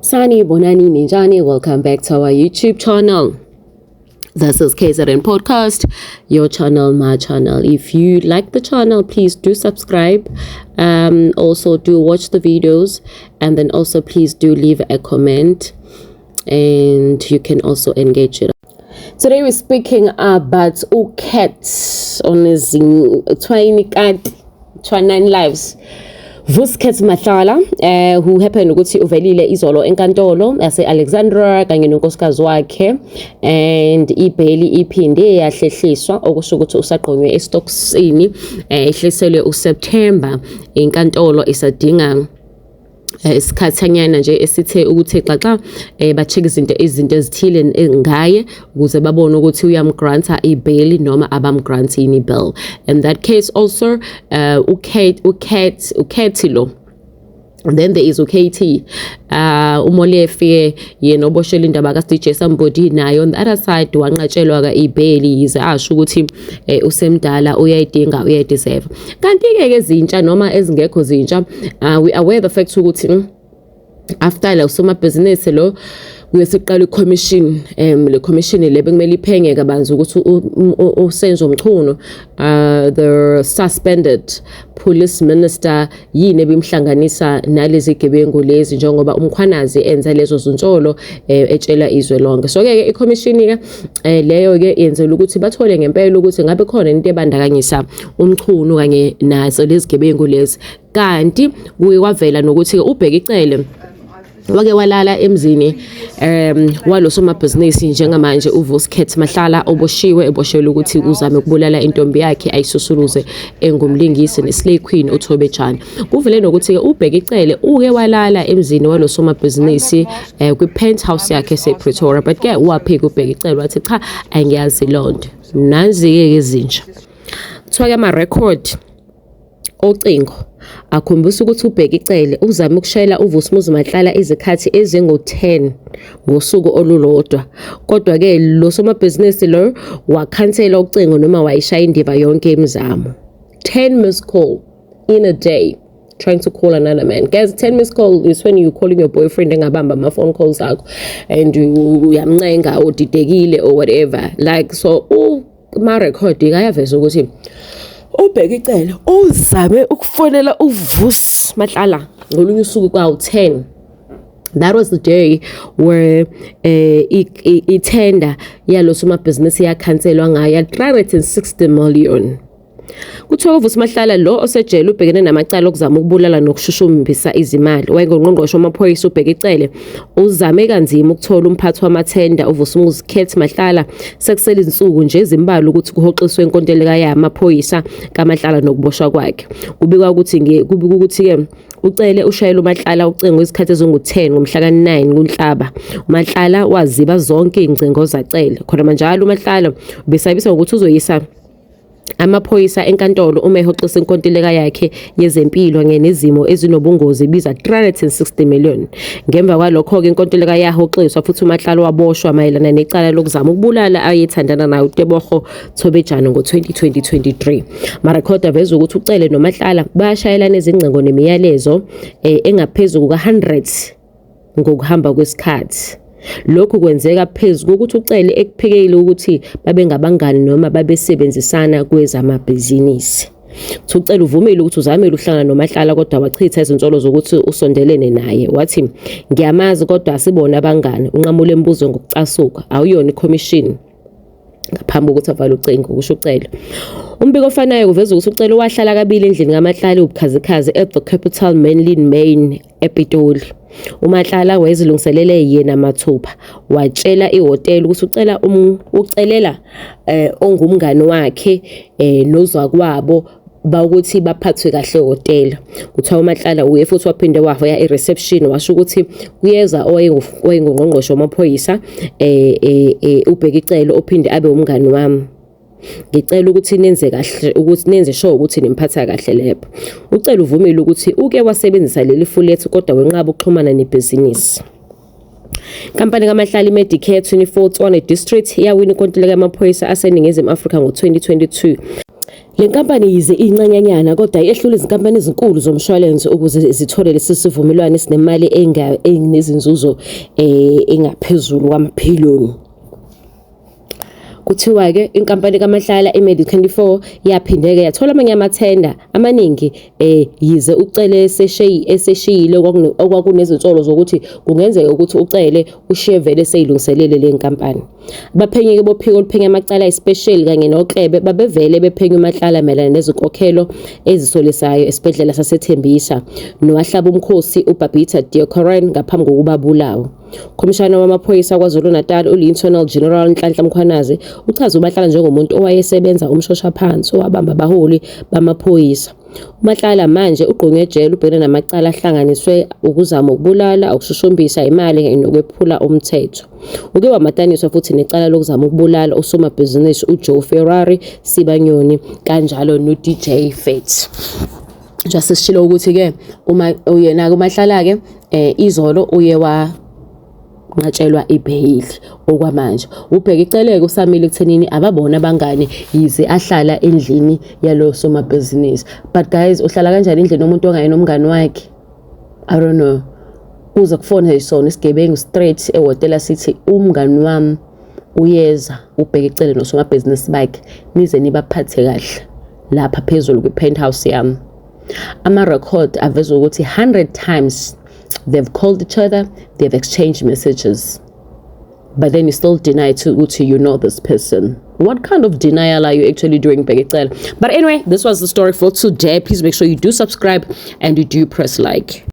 Sani Bonani Ninjani, welcome back to our YouTube channel. This is KZN Podcast, your channel, my channel. If you like the channel, please do subscribe. Also do watch the videos, and then also please do leave a comment, and you can also engage it. Today we're speaking about cats on his 20 29 lives. Vuskhet Mahlala, who happened ukuthi uvelile izolo enkantolo yase Alexandra kanye nonkosikazi wakhe, and ibheli iphinde yahlehliswa okusho ukuthi usaqonywe estoksini, ihleselwe uSeptember. Inkantolo isadinga isikhathanyana nje esithe ukuthi xaxa ba-check izinto ezithile ngaye ukuze babone ukuthi uyamgranta i-bail noma abamgrant yini bail. In that case also uKate lo, and then there is uKT, uMolefe yena oboshela indaba kaDJ Somebody nayo on the other side wanqatshelwa ka i-bail yize asho ukuthi usemdala uyayidinga uyayideserve. Kanti ke ezintsha noma ezingekho zintsha, we aware the fact ukuthi after la usomabhizinisi lo kuyesiqala i-commission, le commission le bekumele iphenge kabanzi ukuthi uSenzo Mchunu, the suspended police minister, yini ebimhlanganisa nalezi gebengu lezi njengoba umkhwanazi enza lezo zintsholo etshela izwe lonke. So ke i-commission ke leyo ke yenzela ukuthi bathole ngempela ukuthi ngabe khona into ebandakanyisa uMchunu kanye nazo lezi gebengu lezi. Kanti kuye kwavela nokuthi ubheka icele wake walala emzini walosomabhizinisi njengamanje uVuskhet Mahlala eboshelwe ukuthi uzame ukubulala intombi yakhe ayisusuluze engumlingisi neslay queen uThobe Jani. Kuvele nokuthi ubheka icele uke walala emzini walosomabhizinisi kwi-penthouse yakhe esePretoria, but ke waphika ubheka icele wathi cha angiyazi lonto. Nanzi-ke ezintsha kuthiwa ke ama-record ocingo akhombisa ukuthi ubheka icele uzame ukushayela uVusmuzi Mahlala izikhathi ezingu-10 ngosuku olulodwa, kodwa ke lo somabhizinisi lo wakhansela ucingo noma wayishaya indiva yonke imizamo. 10 missed call in a day trying to call another man. Guys, 10 missed call is when you calling your boyfriend engabamba ama-phone calls akho and uyamncenga udidekile or whatever, like so ma-record ayaveza ukuthi ubheka icele uzame ukufonela uVus Mahlala ngolunye usuku kwawu-10. That was the day where i-tender yalo somabhizinisi yakhanselwa ngayo 360 million. Kuthiwa uVus Mahlala lo osejele ubhekene namacala okuzama ukubulala nokushushumbisa izimali. Wayengongqongqoshe wamaphoyisa ubheka icele uzame kanzima ukuthola umphathi wamathenda uVuskhet Mahlala sekusele izinsuku nje ezimbalwa ukuthi kuhoxiswe inkontileka yamaphoyisa kaMahlala nokuboshwa kwakhe. Kubikwa ukuthi ke ucele ushayela uMahlala ucingo isikhathi ezingu-10 ngomhla ka-9 kuNhlaba. uMahlala waziba zonke ingcingo zacele. Khona manjalo uMahlala besayibisa ukuthi uzoyisa amaphoyisa enkantolo uma ehoxisa inkontileka yakhe yezempilo ngenezimo ezinobungozi biza 360 million. Ngemva kwalokho ke inkontileka yahoxiswa futhi uMahlala waboshwa mayelana necala lokuzama ukubulala ayethandana nayo uTebogo Thobe Jani ngo-2023. Marekhodi aveza ukuthi ucele noMahlala bayashayelana ezingcingo nemiyalezo engaphezulu kuka-100 ngokuhamba kwesikhathi. Lokhu kwenzeka phezulu ukuthi ucele ekuphikele ukuthi babe ngabangani noma babesebenzisana kwezamabhizinisi. Ucele uvumile ukuthi uzamele uhlangana noMahlala kodwa wachitha izintsolo zokuthi usondelene naye. Wathi ngiyamazi kodwa asibona abangani. Unqamule imibuzo ngokucasuka awuyona i-commission ngaphambi kokuthi avale ucingo kusho ucele. Umbiko ofanayo uveza ukuthi ucele wahlala kabili endlini kaMahlala ubukhazikhazi at the Capital Main ePitoli. uMahlala wayezilungiselele yena mathupha watshela ihotela ukuthi ucelela ongumngane wakhe nozwakwabo bawukuthi baphathwe kahle ehotela. Kuthiwa uMahlala uye futhi waphinde waya e-reception washo ukuthi kuyeza owayengongqongqoshe wamaphoyisa ubheka icele ophinde abe umngane wami. Ngicela ukuthi nenze kahle ukuthi nenze sure ukuthi nimphatha kahle lapho. Ucela uvumile ukuthi uke wasebenzisa leli fulethu kodwa wenqaba ukuxhumana nebhizinisi. Kampani kaMahlala iMedicare 24 Tshwane District yawina inkontileka yamaphoyisa aseNingizimu Afrika ngo-2022. Le nkampani yize incanyanyana kodwa yehlula izinkampani ezinkulu zomshwalense ukuze zithole lesi sivumelwano esinemali enezinzuzo engaphezulu kwamaphiliyoni. Kuthiwa-ke inkampani kaMahlala i-Medi24 yaphindeke yathola amanye amathenda amaningi yize ucele eseshiyile okwakunezinsolo zokuthi kungenzeka ukuthi ucele ushiye vele seyilungiselele le nkampani. Abaphenyi bophiko oluphenya amacala ayisipesheli kanye noklebe babevele bephenya uMahlala mayelana nezinkokhelo ezisolisayo esibhedlela saseThembisa nowahlaba umkhosi uBabita Deokaran ngaphambi kokuba bulawo. Komishana wamaphoyisa kwaZulu-Natal uLieutenant General Nhlanhla Mkhwanazi uchaza uMahlala njengomuntu owayesebenza umshoshaphansi owabamba abaholi bamaphoyisa. uMahlala manje ugqunywe ejele ubhekene namacala ahlanganiswe ukuzama ukubulala, ukushushumbisa imali kanye nokwephula umthetho. Uke wamataniswa futhi necala lokuzama ukubulala usomabhizinisi uJoe Ferrari Sibanyoni kanjalo noDJ Fate. Justice sishilo ukuthi-ke uyena-ke uMahlala-ke izolo uye nqatshelwa ibheyili okwamanje. Ubheka iceleke uSamile ekuthenini ababona abangane yize ahlala endlini yalo somabhizinisi. But guys, uhlala kanjani endlini yomuntu ongayena umngane wakhe? I don't know. Uze kufone isona isigebengu straight ehhotela sithi umngane wami uyeza ubheka icele nosomabhizinisi bakhe nize nibaphathe kahle lapha phezulu kwi-penthouse yami. Ama-record aveza ukuthi 100 times they've called each other, they've exchanged messages. But then you still deny to you know this person. What kind of denial are you actually doing, Begecel? But anyway, this was the story for today. Please make sure you do subscribe and you do press like.